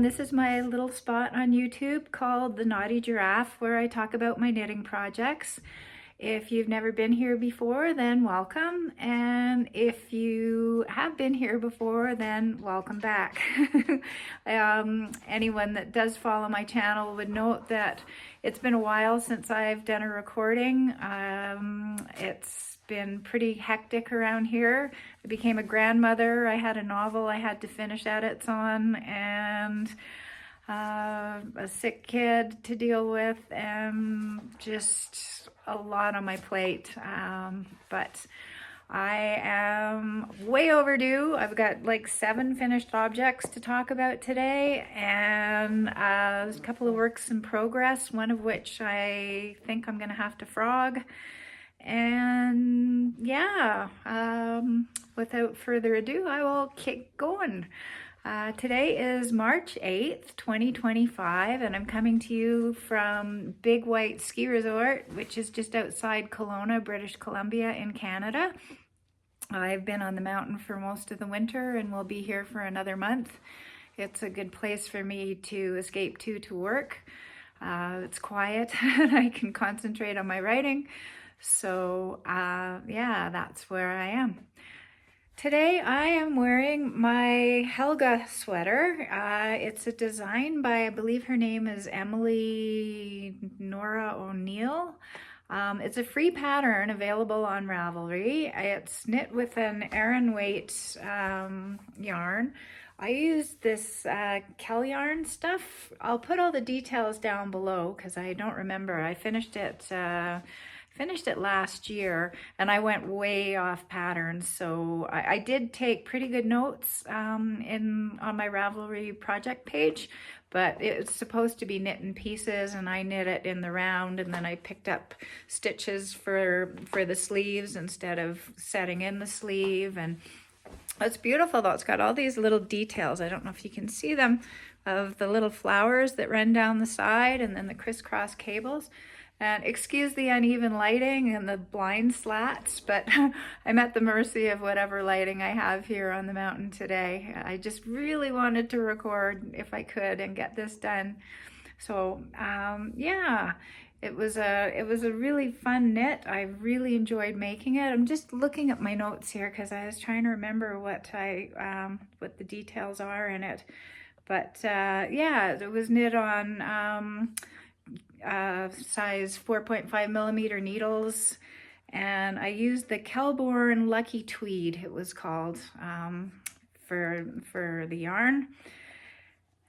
this is my little spot on YouTube called The Naughty Giraffe, where I talk about my knitting projects. If you've never been here before, then welcome, and if you have been here before, then welcome back. Anyone that does follow my channel would note that it's been a while since I've done a recording. It's been pretty hectic around here. I became a grandmother. I had a novel I had to finish edits on, and a sick kid to deal with, and just a lot on my plate. But I am way overdue. I've got like 7 finished objects to talk about today, and there's a couple of works in progress, one of which I think I'm gonna have to frog. And yeah, without further ado, I will kick going. Today is March 8th, 2025, and I'm coming to you from Big White Ski Resort, which is just outside Kelowna, British Columbia in Canada. I've been on the mountain for most of the winter and will be here for another month. It's a good place for me to escape to work. It's quiet and I can concentrate on my writing. So yeah, that's where I am. Today I am wearing my Helga sweater. It's a design by, I believe her name is Emily Nora O'Neill. It's a free pattern available on Ravelry. It's knit with an Aran weight yarn. I use this Kel yarn stuff. I'll put all the details down below because I don't remember. I finished it last year and I went way off pattern, so I did take pretty good notes on my Ravelry project page, but it's supposed to be knit in pieces, and I knit it in the round, and then I picked up stitches for the sleeves instead of setting in the sleeve. And it's beautiful though. It's got all these little details, I don't know if you can see them, of the little flowers that run down the side, and then the crisscross cables. And excuse the uneven lighting and the blind slats, but I'm at the mercy of whatever lighting I have here on the mountain today. I just really wanted to record if I could and get this done. So yeah, it was a really fun knit. I really enjoyed making it. I'm just looking at my notes here because I was trying to remember what the details are in it. But yeah, it was knit on size 4.5 millimeter needles, and I used the Kelborn Lucky Tweed, it was called, for the yarn.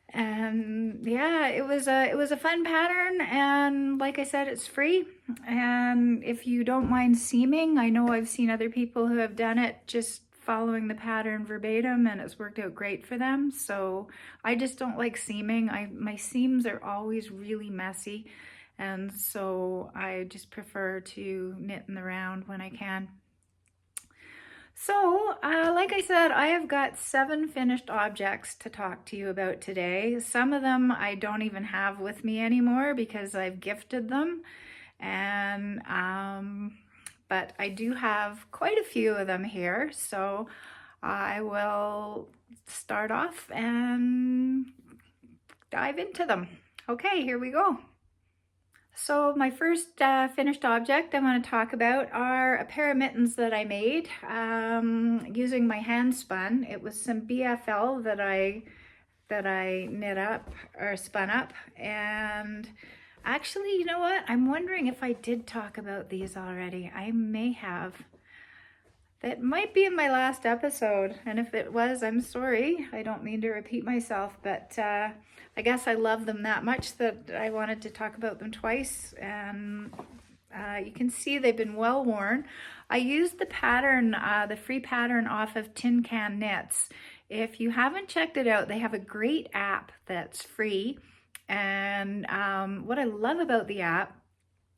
And yeah, it was a fun pattern, and like I said, it's free. And if you don't mind seaming, I know I've seen other people who have done it just following the pattern verbatim, and it's worked out great for them. So I just don't like seaming. My seams are always really messy, and so I just prefer to knit in the round when I can. So like I said, I have got 7 finished objects to talk to you about today. Some of them I don't even have with me anymore because I've gifted them, and but I do have quite a few of them here, so I will start off and dive into them. Okay, here we go. So my first finished object I want to talk about are a pair of mittens that I made using my hand spun. It was some BFL that I knit up or spun up, and actually, you know what? I'm wondering if I did talk about these already. I may have. That might be in my last episode, and if it was, I'm sorry. I don't mean to repeat myself, but I guess I love them that much that I wanted to talk about them twice. And you can see they've been well worn. I used the pattern, the free pattern off of Tin Can Knits. If you haven't checked it out, they have a great app that's free. And what I love about the app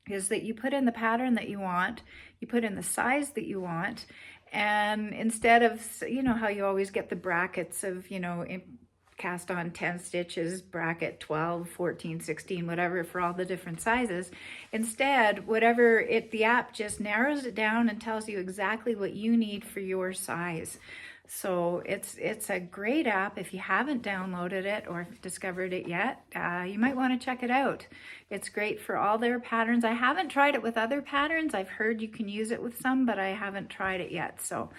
is that you put in the pattern that you want, you put in the size that you want, and instead of, you know how you always get the brackets of, you know, cast on 10 stitches, bracket 12, 14, 16, whatever, for all the different sizes. Instead, the app just narrows it down and tells you exactly what you need for your size. So it's a great app. If you haven't downloaded it or discovered it yet, you might want to check it out. It's great for all their patterns. I haven't tried it with other patterns. I've heard you can use it with some, but I haven't tried it yet. So,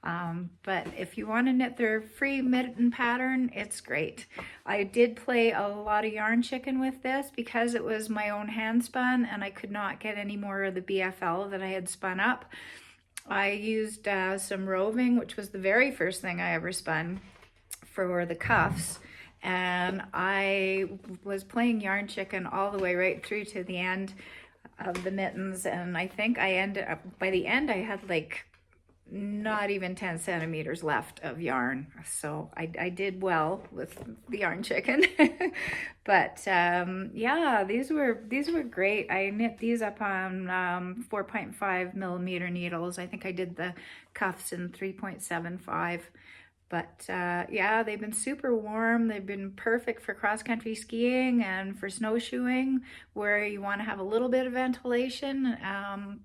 but if you want to knit their free mitten pattern, it's great. I did play a lot of yarn chicken with this because it was my own hand spun and I could not get any more of the BFL that I had spun up. I used some roving, which was the very first thing I ever spun for the cuffs. And I was playing yarn chicken all the way right through to the end of the mittens. And I think I ended up, by the end, I had like not even 10 centimeters left of yarn. So I did well with the yarn chicken. But yeah, these were great. I knit these up on 4.5 millimeter needles. I think I did the cuffs in 3.75. But yeah, they've been super warm. They've been perfect for cross-country skiing and for snowshoeing, where you want to have a little bit of ventilation,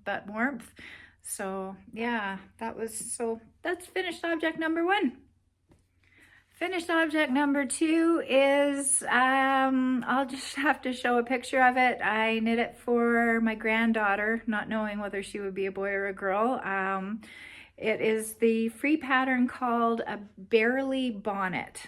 but warmth. So yeah, that's finished object number 1. Finished object number 2 is, I'll just have to show a picture of it. I knit it for my granddaughter, not knowing whether she would be a boy or a girl. It is the free pattern called a Barely Bonnet.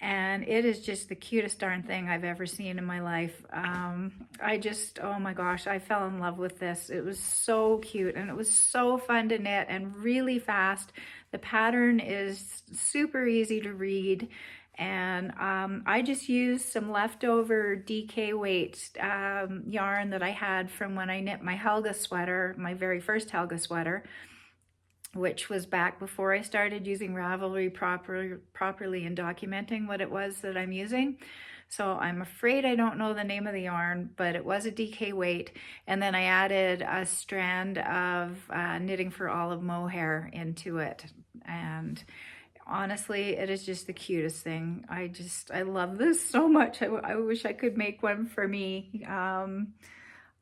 And it is just the cutest darn thing I've ever seen in my life. Oh my gosh, I fell in love with this. It was so cute and it was so fun to knit and really fast. The pattern is super easy to read. And I just used some leftover DK weight yarn that I had from when I knit my Helga sweater, my very first Helga sweater, which was back before I started using Ravelry properly and documenting what it was that I'm using. So I'm afraid I don't know the name of the yarn, but it was a DK weight. And then I added a strand of Knitting for Olive mohair into it. And honestly, it is just the cutest thing. I love this so much. I wish I could make one for me.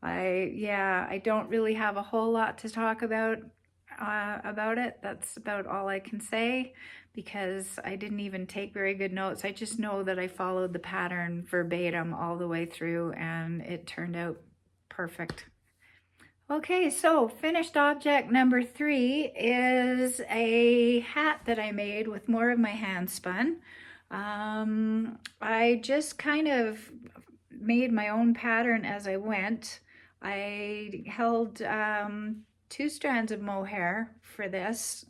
I don't really have a whole lot to talk about it. That's about all I can say because I didn't even take very good notes. I just know that I followed the pattern verbatim all the way through and it turned out perfect. Okay, so finished object number 3 is a hat that I made with more of my hand spun. I just kind of made my own pattern as I went. I held 2 strands of mohair for this,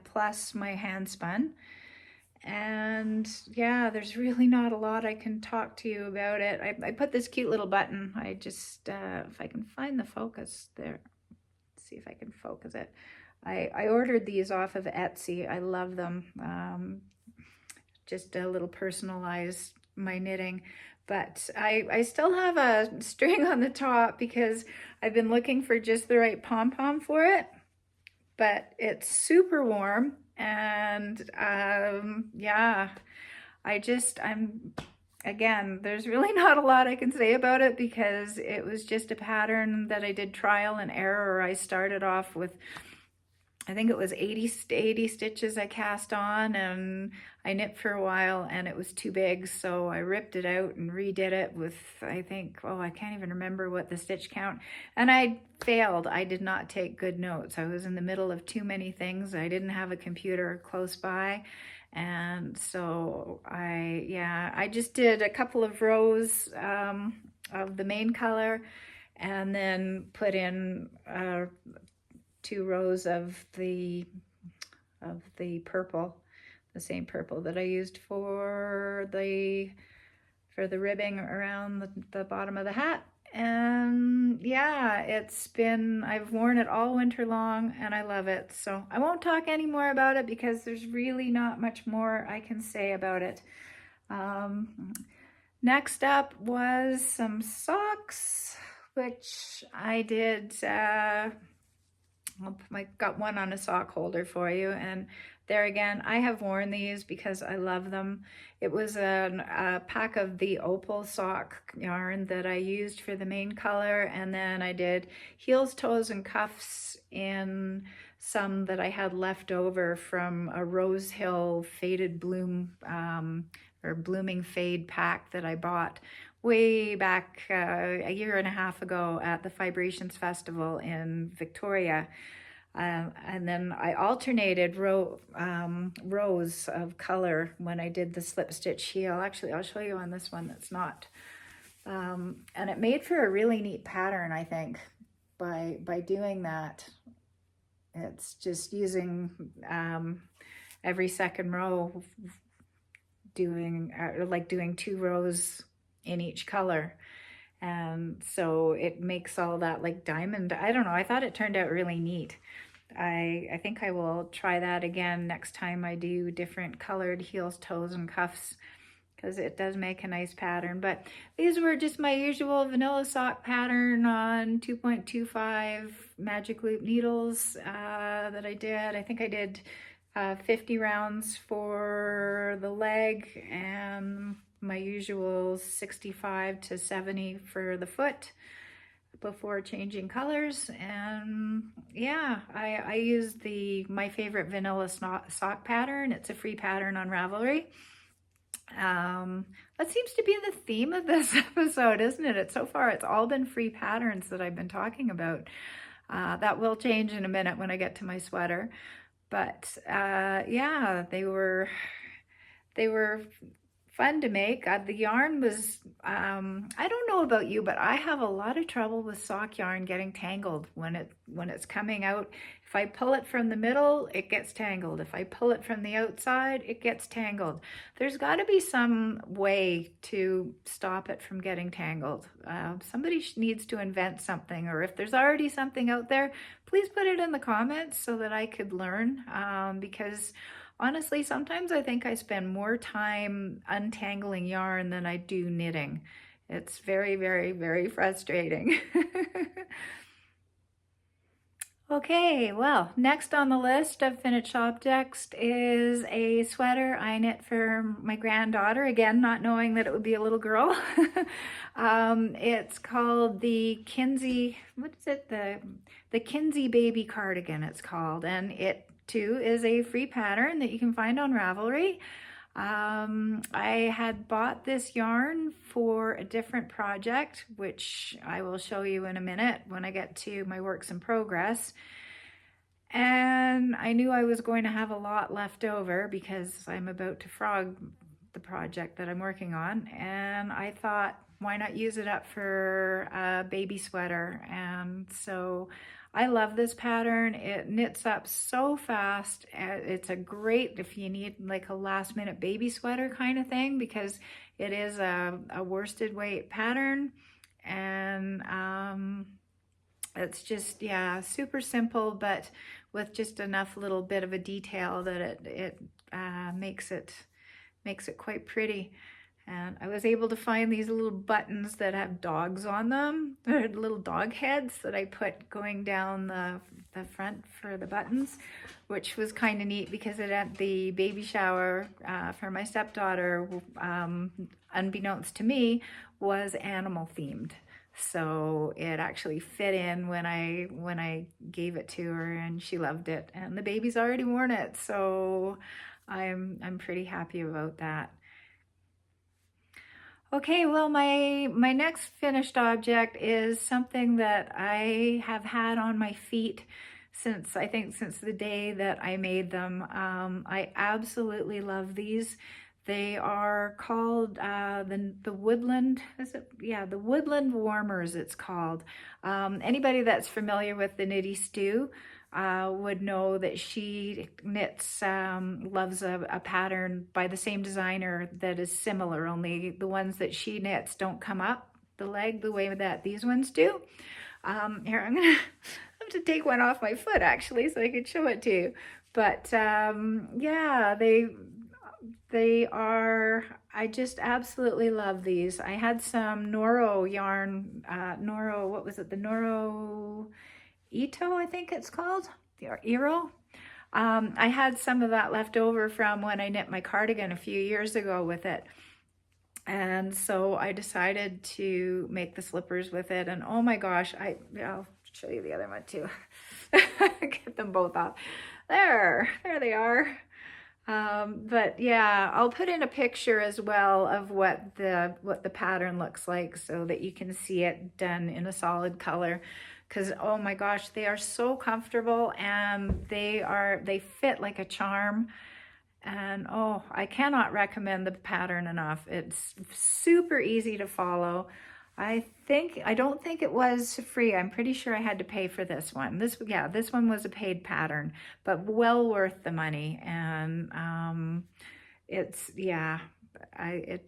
plus my hand spun. And yeah, there's really not a lot I can talk to you about it. I put this cute little button. I just, if I can find the focus there, let's see if I can focus it. I ordered these off of Etsy. I love them. Just a little personalized my knitting. But I still have a string on the top because I've been looking for just the right pom-pom for it. But it's super warm and yeah, again, there's really not a lot I can say about it because it was just a pattern that I did trial and error. I started off with, I think it was 80 stitches I cast on, and I knit for a while and it was too big, so I ripped it out and redid it with, I think, oh, I can't even remember what the stitch count, and I failed. I did not take good notes. I was in the middle of too many things. I didn't have a computer close by, and so I just did a couple of rows of the main color and then put in 2 rows of the purple, the same purple that I used for the ribbing around the bottom of the hat. And yeah, I've worn it all winter long and I love it. So I won't talk any more about it because there's really not much more I can say about it. Next up was some socks, which I did, I got one on a sock holder for you, and there again, I have worn these because I love them. It was a pack of the opal sock yarn that I used for the main color, and then I did heels, toes, and cuffs in some that I had left over from a Rose Hill faded bloom or blooming fade pack that I bought way back a year and a half ago at the Vibrations Festival in Victoria. And then I alternated rows of color when I did the slip stitch heel. Actually, I'll show you on this one that's not. And it made for a really neat pattern, I think, by doing that. It's just using every second row, doing 2 rows in each color. And so it makes all that like diamond. I don't know, I thought it turned out really neat. I think I will try that again next time I do different colored heels, toes, and cuffs, because it does make a nice pattern. But these were just my usual vanilla sock pattern on 2.25 magic loop needles that I did. I think I did 50 rounds for the leg and my usual 65 to 70 for the foot before changing colors. And yeah, I used my favorite vanilla sock pattern. It's a free pattern on Ravelry. That seems to be the theme of this episode, isn't it? So far, it's all been free patterns that I've been talking about. That will change in a minute when I get to my sweater. But yeah, they were fun to make. The yarn was, I don't know about you, but I have a lot of trouble with sock yarn getting tangled when it's coming out. If I pull it from the middle, it gets tangled. If I pull it from the outside, it gets tangled. There's got to be some way to stop it from getting tangled. Somebody needs to invent something, or if there's already something out there, please put it in the comments so that I could learn, because honestly, sometimes I think I spend more time untangling yarn than I do knitting. It's very, very, very frustrating. Okay, well, next on the list of finished objects is a sweater I knit for my granddaughter, again, not knowing that it would be a little girl. It's called the Kinsey, what is it? The Kinsey Baby Cardigan, it's called, and it too is a free pattern that you can find on Ravelry. I had bought this yarn for a different project, which I will show you in a minute when I get to my works in progress. And I knew I was going to have a lot left over because I'm about to frog the project that I'm working on. And I thought, why not use it up for a baby sweater? And so I love this pattern. It knits up so fast. It's a great if you need like a last minute baby sweater kind of thing, because it is a worsted weight pattern. And it's just, yeah, super simple, but with just enough little bit of a detail that it makes it quite pretty. And I was able to find these little buttons that have dogs on them. They're little dog heads that I put going down the front for the buttons, which was kind of neat because it at the baby shower for my stepdaughter, unbeknownst to me, was animal themed. So it actually fit in when I gave it to her, and she loved it. And the baby's already worn it, so I'm pretty happy about that. Okay, well, my next finished object is something that I have had on my feet since the day that I made them. I absolutely love these. They are called the Woodland, is it? Yeah, the Woodland Warmers it's called. Anybody that's familiar with the Knitty Stew would know that she knits, loves a pattern by the same designer that is similar, only the ones that she knits don't come up the leg the way that these ones do. Here, I'm gonna have to take one off my foot actually so I could show it to you. But yeah, they are, I just absolutely love these. I had some Noro yarn, what was it? The Noro Ito, I think it's called, or Iro. I had some of that left over from when I knit my cardigan a few years ago with it. And so I decided to make the slippers with it. And oh my gosh, I'll show you the other one too. get them both off. There they are. But yeah, I'll put in a picture as well of what the pattern looks like so that you can see it done in a solid color. Because oh my gosh, they are so comfortable and they fit like a charm. And oh, I cannot recommend the pattern enough. It's super easy to follow. I don't think it was free. I'm pretty sure I had to pay for this one. This one was a paid pattern, but well worth the money. And it's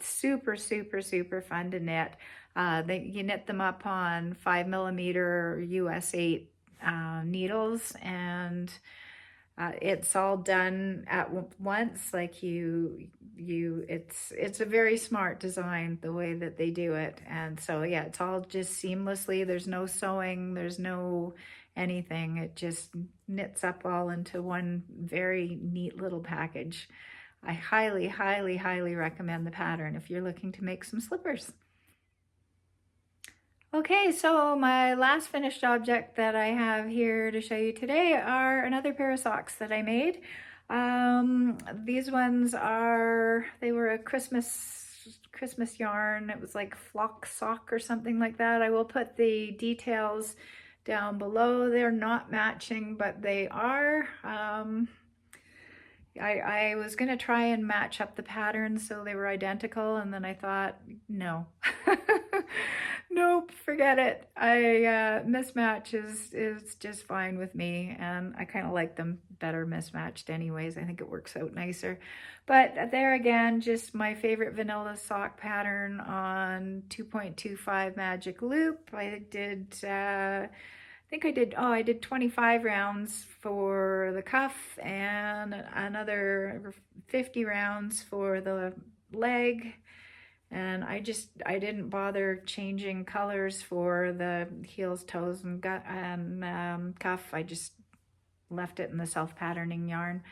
super, super, super fun to knit. You knit them up on 5mm US 8 needles, and it's all done at once. Like it's a very smart design the way that they do it. And so yeah, it's all just seamlessly. There's no sewing, there's no anything. It just knits up all into one very neat little package. I highly, highly, highly recommend the pattern if you're looking to make some slippers. Okay, so my last finished object that I have here to show you today are another pair of socks that I made. These ones they were a Christmas yarn. It was like flock sock or something like that. I will put the details down below. They're not matching, but they are. I was gonna try and match up the patterns so they were identical, and then I thought, no. Nope, forget it. Mismatch is just fine with me, and I kind of like them better mismatched anyways. I think it works out nicer. But there again, just my favorite vanilla sock pattern on 2.25 magic loop. I did 25 rounds for the cuff and another 50 rounds for the leg. And I didn't bother changing colors for the heels, toes, and cuff. I just left it in the self-patterning yarn.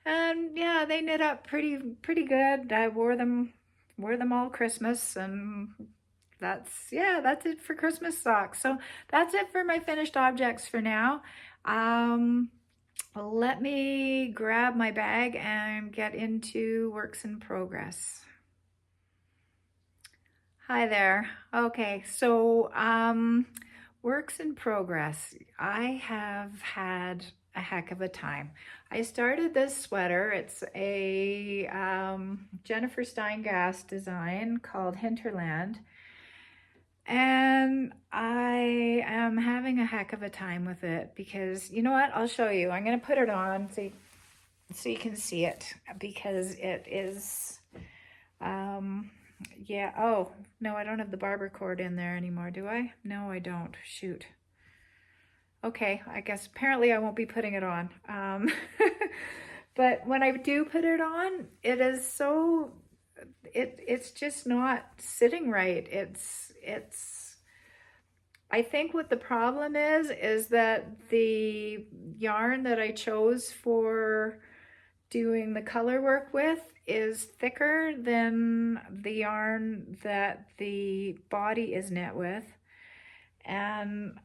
And yeah, they knit up pretty good. I wore them all Christmas, and that's it for Christmas socks. So that's it for my finished objects for now. Let me grab my bag and get into works in progress. Hi there. Okay, so works in progress. I have had a heck of a time. I started this sweater. It's a Jennifer Steingass design called Hinterland. And I am having a heck of a time with it because, you know what? I'll show you. I'm going to put it on so you can see it, because it is, yeah. Oh, no, I don't have the barber cord in there anymore, do I? No, I don't. Shoot. Okay, I guess apparently I won't be putting it on. But when I do put it on, it is so, it's just not sitting right. I think what the problem is that the yarn that I chose for doing the color work with is thicker than the yarn that the body is knit with. And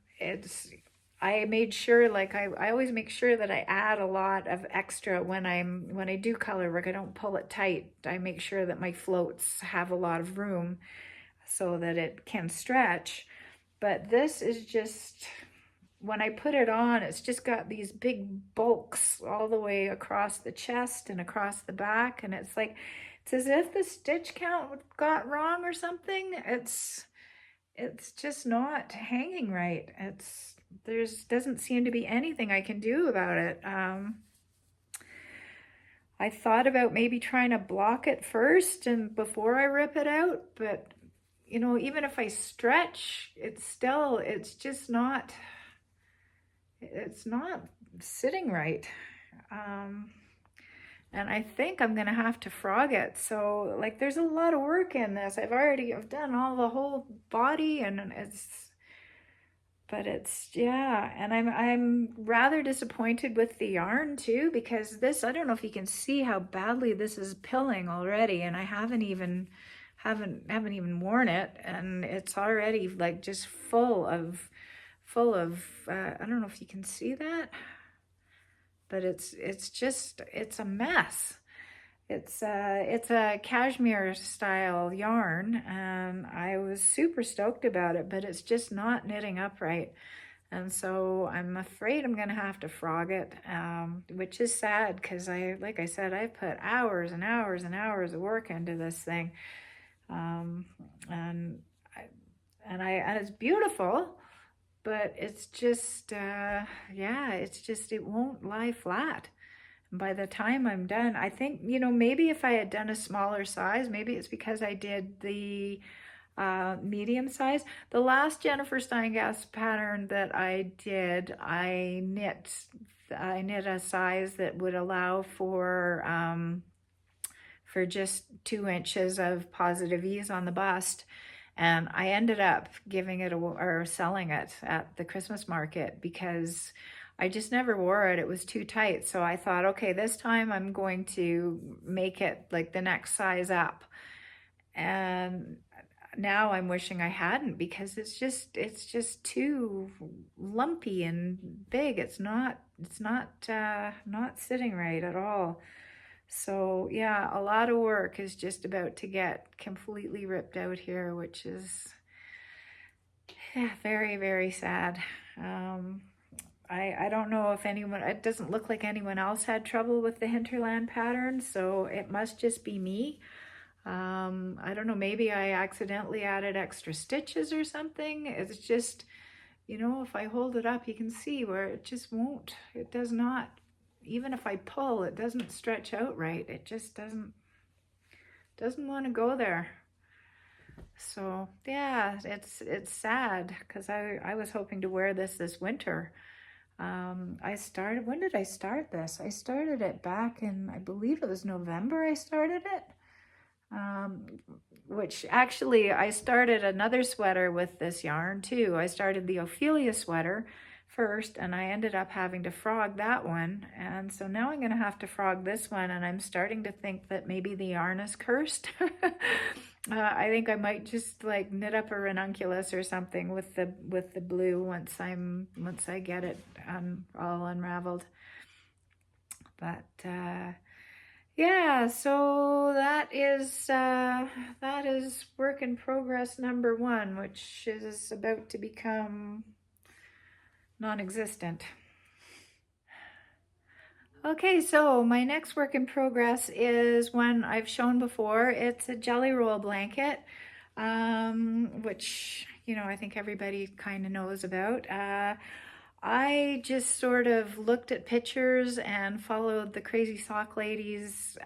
I made sure, like I always make sure that I add a lot of extra when I do color work. I don't pull it tight. I make sure that my floats have a lot of room so that it can stretch. But this is just, when I put it on, it's just got these big bulks all the way across the chest and across the back. And it's as if the stitch count got wrong or something. It's just not hanging right. Doesn't seem to be anything I can do about it. I thought about maybe trying to block it first and before I rip it out, but you know, even if I stretch, it's just not, it's not sitting right. And I think I'm gonna have to frog it. So like, there's a lot of work in this. I've done all the whole body, and yeah, and I'm rather disappointed with the yarn too, because this, I don't know if you can see how badly this is pilling already, and I haven't even worn it, and it's already like just full of I don't know if you can see that. but it's a mess. It's a cashmere style yarn, and I was super stoked about it, but it's just not knitting up right. And so I'm afraid I'm going to have to frog it, which is sad because like I said, I put hours and hours and hours of work into this thing. Um, and and it's beautiful, but it's just, yeah, it won't lie flat. By the time I'm done, I think, maybe if I had done a smaller size, maybe it's because I did the medium size. The last Jennifer Steingast pattern that I did, I knit a size that would allow for just 2 inches of positive ease on the bust. And I ended up giving it or selling it at the Christmas market because I just never wore it. It was too tight. So I thought, okay, this time I'm going to make it like the next size up. And now I'm wishing I hadn't, because it's just too lumpy and big. It's not sitting right at all. So yeah, a lot of work is just about to get completely ripped out here, which is, yeah, very, very sad. I don't know if anyone, it doesn't look like anyone else had trouble with the hinterland pattern, so it must just be me. I don't know, maybe I accidentally added extra stitches or something. It's just, if I hold it up, you can see where it just won't, it does not, even if I pull, it doesn't stretch out right. It just doesn't want to go there. So yeah, it's sad because I was hoping to wear this winter. When did I start this? I started it back in, I believe it was November I started it. Which actually I started another sweater with this yarn too. I started the Ophelia sweater first, and I ended up having to frog that one. And so now I'm going to have to frog this one, and I'm starting to think that maybe the yarn is cursed. I think I might just like knit up a ranunculus or something with the blue once I get it all unraveled. But yeah, so that is work in progress number 1, which is about to become non-existent. Okay, so my next work in progress is one I've shown before. It's a jelly roll blanket, which, I think everybody kind of knows about. I just sort of looked at pictures and followed the Crazy Sock Lady's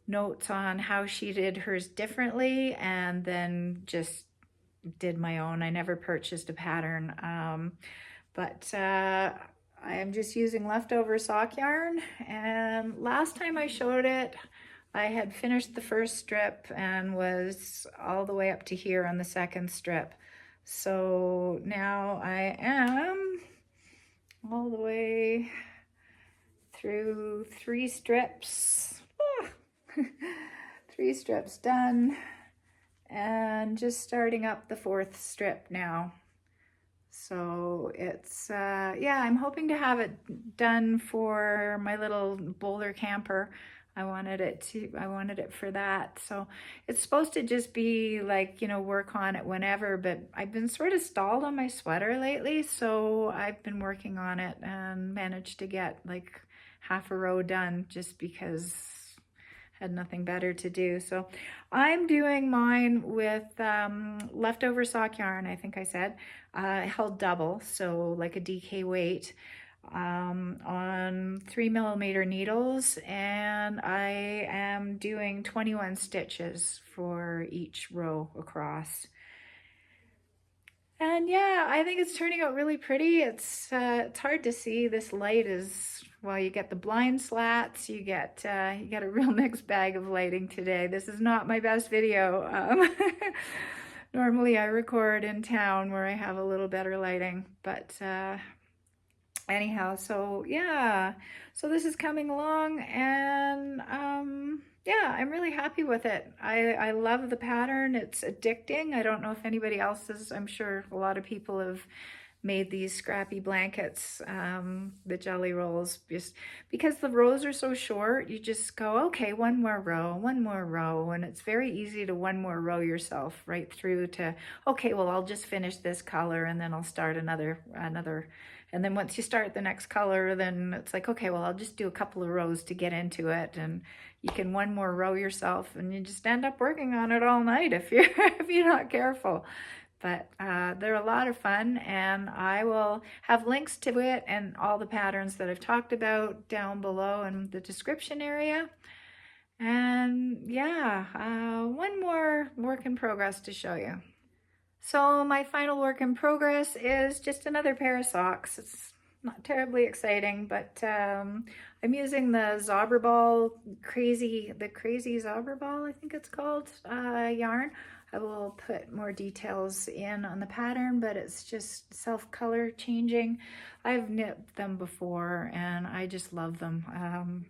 notes on how she did hers differently, and then just did my own. I never purchased a pattern, but I am just using leftover sock yarn. And last time I showed it, I had finished the first strip and was all the way up to here on the second strip. So now I am all the way through 3 strips. 3 strips done, and just starting up the 4th strip now. So it's, yeah, I'm hoping to have it done for my little Boulder camper. I wanted it for that. So it's supposed to just be like, work on it whenever, but I've been sort of stalled on my sweater lately. So I've been working on it and managed to get like half a row done just because I had nothing better to do. So I'm doing mine with leftover sock yarn, I think I said, held double, so like a DK weight, on 3mm needles, and I am doing 21 stitches for each row across. And yeah, I think it's turning out really pretty. It's hard to see. This light is, well, you get the blind slats, you get a real mixed bag of lighting today. This is not my best video. Normally I record in town where I have a little better lighting, but anyhow, so yeah, so this is coming along, and yeah, I'm really happy with it. I love the pattern. It's addicting. I don't know if anybody else is, I'm sure a lot of people have made these scrappy blankets, the jelly rolls, just because the rows are so short. You just go, okay, one more row, and it's very easy to one more row yourself right through to, okay, well, I'll just finish this color and then I'll start another. And then once you start the next color, then it's like, okay, well, I'll just do a couple of rows to get into it. And you can one more row yourself, and you just end up working on it all night if you're if you're not careful. But they're a lot of fun, and I will have links to it and all the patterns that I've talked about down below in the description area. And yeah, one more work in progress to show you. So my final work in progress is just another pair of socks. It's not terribly exciting, but I'm using the Zauberball crazy Zauberball, I think it's called, yarn. I will put more details in on the pattern, but it's just self-color changing. I've knit them before and I just love them.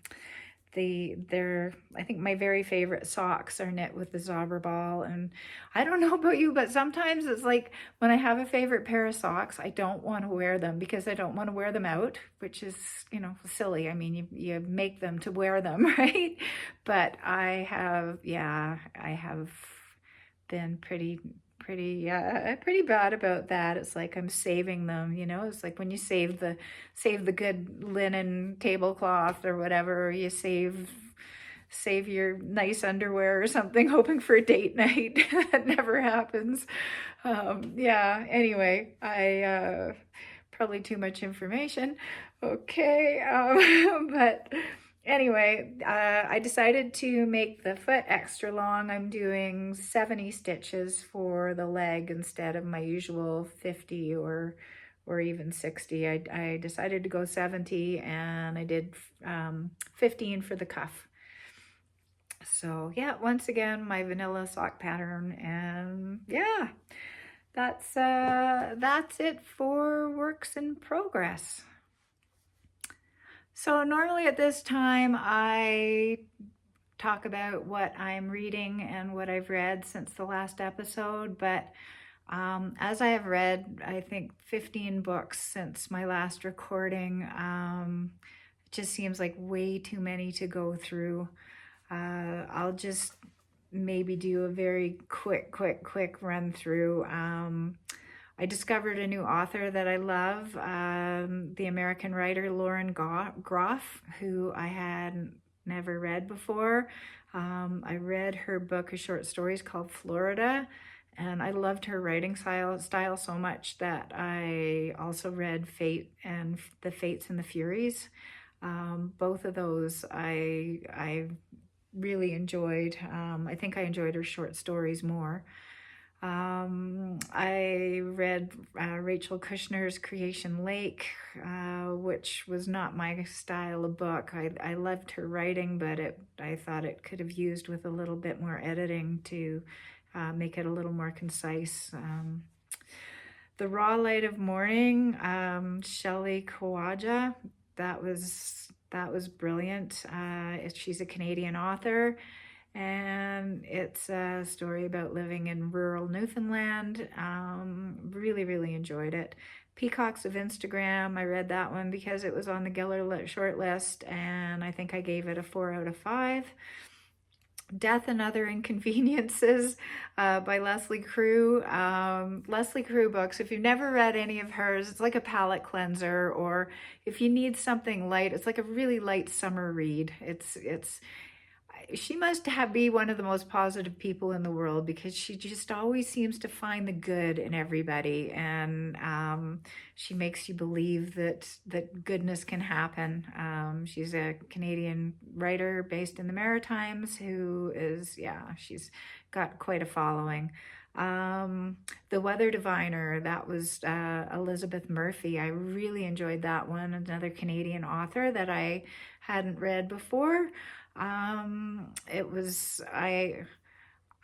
They're I think my very favorite socks are knit with the Zauberball, and I don't know about you, but sometimes it's like when I have a favorite pair of socks, I don't want to wear them because I don't want to wear them out, which is, you know, silly. I mean, you make them to wear them, right? But I have been pretty bad about that. It's like I'm saving them, you know. It's like when you save the good linen tablecloth or whatever, or you save your nice underwear or something, hoping for a date night. That never happens. Yeah, anyway, I probably too much information. Okay, but anyway, I decided to make the foot extra long. I'm doing 70 stitches for the leg instead of my usual 50 or even 60. I decided to go 70, and I did 15 for the cuff. So yeah, once again, my vanilla sock pattern, and yeah, that's it for works in progress. So normally at this time, I talk about what I'm reading and what I've read since the last episode, but as I have read, I think 15 books since my last recording, it just seems like way too many to go through. I'll just maybe do a very quick run through. I discovered a new author that I love, the American writer Lauren Groff, who I had never read before. I read her book of short stories called Florida, and I loved her writing style so much that I also read Fate and The Fates and the Furies. Both of those I really enjoyed. I think I enjoyed her short stories more. I read Rachel Kushner's Creation Lake, which was not my style of book. I loved her writing, but I thought it could have used with a little bit more editing to make it a little more concise. The Raw Light of Morning, Shelley Kawaja, that was brilliant. She's a Canadian author, and it's a story about living in rural Newfoundland. Really enjoyed it. Peacocks of Instagram, I read that one because it was on the Giller short list, and I think I gave it a 4 out of 5. Death and Other Inconveniences by Leslie Crew. Leslie Crew books, if you've never read any of hers, it's like a palate cleanser, or if you need something light, it's like a really light summer read. She must be one of the most positive people in the world, because she just always seems to find the good in everybody, and she makes you believe that goodness can happen. She's a Canadian writer based in the Maritimes who is, she's got quite a following. The Weather Diviner, that was Elizabeth Murphy. I really enjoyed that one. Another Canadian author that I hadn't read before. I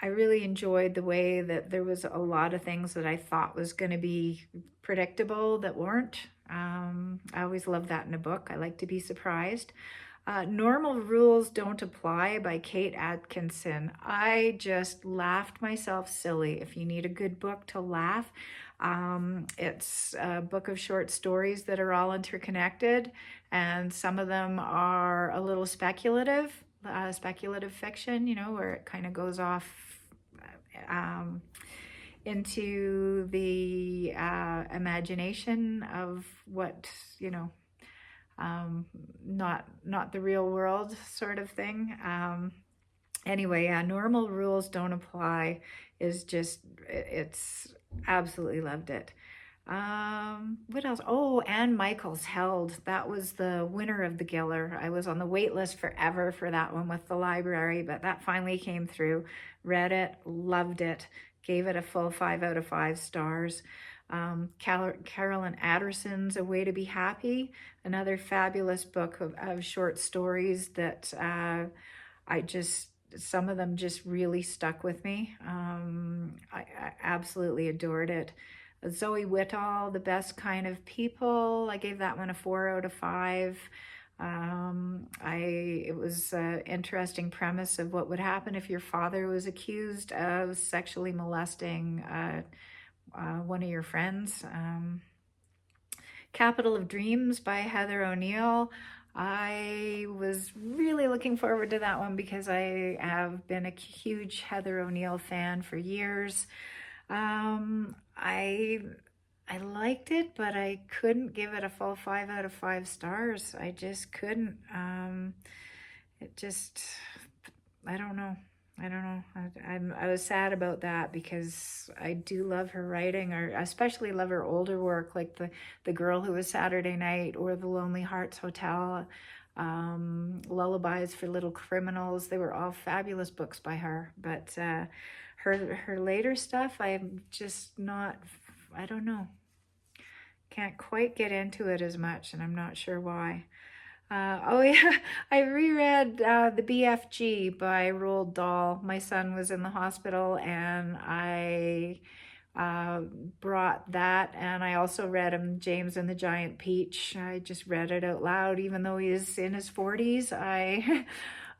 really enjoyed the way that there was a lot of things that I thought was going to be predictable that weren't. I always love that in a book. I like to be surprised. Normal Rules Don't Apply by Kate Atkinson. I just laughed myself silly. If you need a good book to laugh, it's a book of short stories that are all interconnected, and some of them are a little speculative fiction, where it kind of goes off into the imagination of what, not the real world sort of thing. Anyway, Normal Rules Don't Apply is just, it's absolutely loved it. What else? Oh, Anne Michael's Held. That was the winner of the Giller. I was on the wait list forever for that one with the library, but that finally came through. Read it, loved it, gave it a full 5 out of 5 stars. Carolyn Adderson's A Way to Be Happy, another fabulous book of short stories that some of them just really stuck with me. I absolutely adored it. Zoe Whittall, The Best Kind of People, I gave that one a 4 out of 5. It was an interesting premise of what would happen if your father was accused of sexually molesting one of your friends. Capital of Dreams by Heather O'Neill. I was really looking forward to that one because I have been a huge Heather O'Neill fan for years. I liked it, but I couldn't give it a full 5 out of 5 stars. I just couldn't. I don't know. I was sad about that because I do love her writing, or especially love her older work, like the Girl Who Was Saturday Night or The Lonely Hearts Hotel, Lullabies for Little Criminals. They were all fabulous books by her, but her later stuff, I'm just not, I don't know. Can't quite get into it as much, and I'm not sure why. Oh yeah, I reread The BFG by Roald Dahl. My son was in the hospital, and I brought that, and I also read him James and the Giant Peach. I just read it out loud, even though he's in his 40s.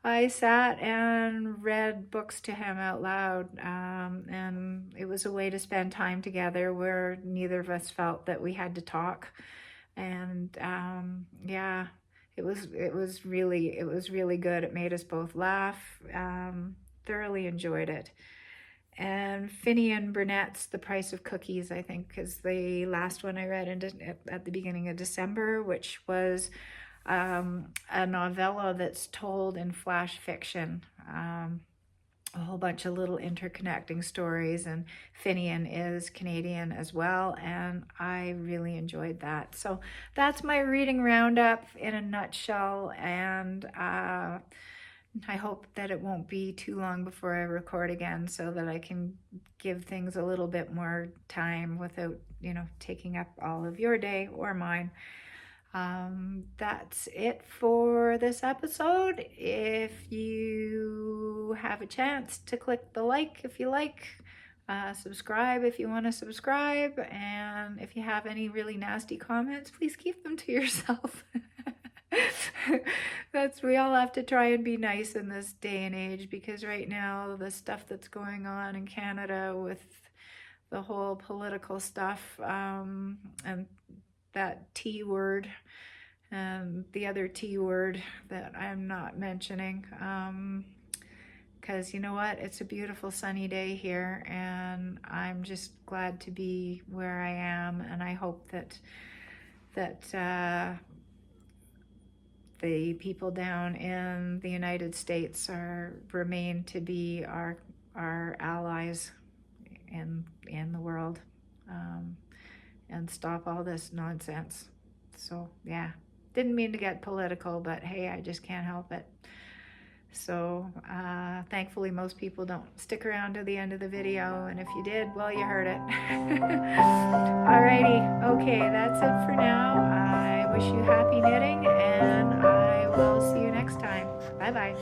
I sat and read books to him out loud, and it was a way to spend time together where neither of us felt that we had to talk. And yeah, it was really good. It made us both laugh. Thoroughly enjoyed it. And Finian Burnett's The Price of Cookies, I think, is the last one I read at the beginning of December, which was a novella that's told in flash fiction, a whole bunch of little interconnecting stories, and Finian is Canadian as well, and I really enjoyed that. So that's my reading roundup in a nutshell, and I hope that it won't be too long before I record again so that I can give things a little bit more time without, taking up all of your day or mine. That's it for this episode. If you have a chance to click the like if you like, subscribe if you want to subscribe, and if you have any really nasty comments, please keep them to yourself. We all have to try and be nice in this day and age, because right now the stuff that's going on in Canada with the whole political stuff, and that T word and the other T word that I'm not mentioning, because you know what, it's a beautiful sunny day here, and I'm just glad to be where I am, and I hope that the people down in the United States remain to be our allies in the world, and stop all this nonsense. So yeah, didn't mean to get political, but hey, I just can't help it. So thankfully most people don't stick around to the end of the video, and if you did, well, you heard it. Alrighty, okay, that's it for now. I wish you happy knitting, and I will see you next time. Bye bye.